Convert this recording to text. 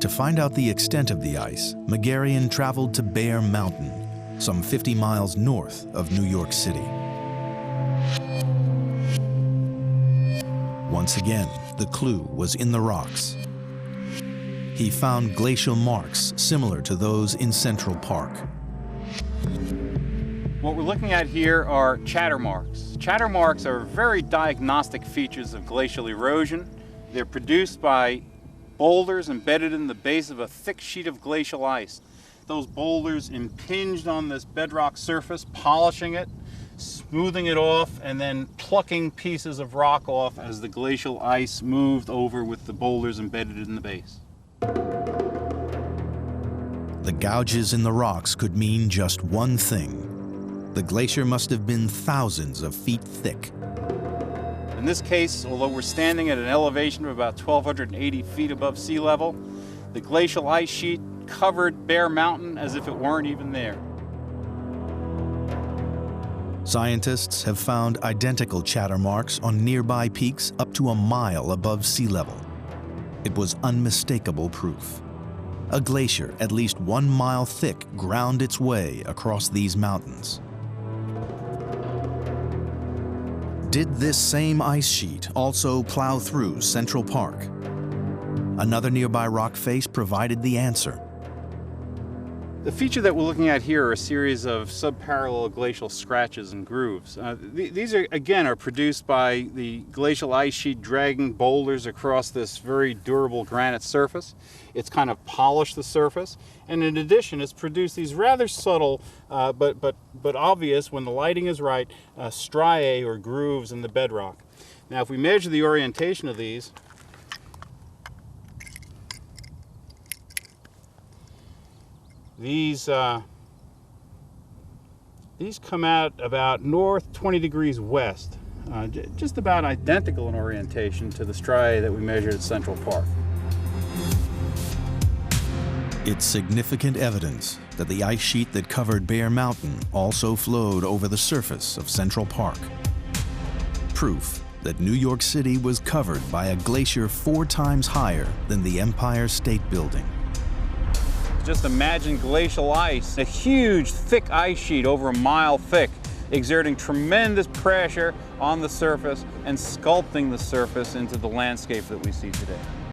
To find out the extent of the ice, Megarian traveled to Bear Mountain, some 50 miles north of New York City. Once again, the clue was in the rocks. He found glacial marks similar to those in Central Park. What we're looking at here are chatter marks. Chatter marks are very diagnostic features of glacial erosion. They're produced by boulders embedded in the base of a thick sheet of glacial ice. Those boulders impinged on this bedrock surface, polishing it, smoothing it off, and then plucking pieces of rock off as the glacial ice moved over with the boulders embedded in the base. The gouges in the rocks could mean just one thing. The glacier must have been thousands of feet thick. In this case, although we're standing at an elevation of about 1,280 feet above sea level, the glacial ice sheet covered Bear Mountain as if it weren't even there. Scientists have found identical chatter marks on nearby peaks up to a mile above sea level. It was unmistakable proof. A glacier at least 1 mile thick ground its way across these mountains. Did this same ice sheet also plow through Central Park? Another nearby rock face provided the answer. The feature that we're looking at here are a series of subparallel glacial scratches and grooves. These are, again, are produced by the glacial ice sheet dragging boulders across this very durable granite surface. It's kind of polished the surface, and in addition, it's produced these rather subtle, but obvious when the lighting is right, striae or grooves in the bedrock. Now, if we measure the orientation of these, these come out about north 20 degrees west, just about identical in orientation to the striae that we measured at Central Park. It's significant evidence that the ice sheet that covered Bear Mountain also flowed over the surface of Central Park. Proof that New York City was covered by a glacier 4 times higher than the Empire State Building. Just imagine glacial ice, a huge, thick ice sheet over 1 mile thick, exerting tremendous pressure on the surface and sculpting the surface into the landscape that we see today.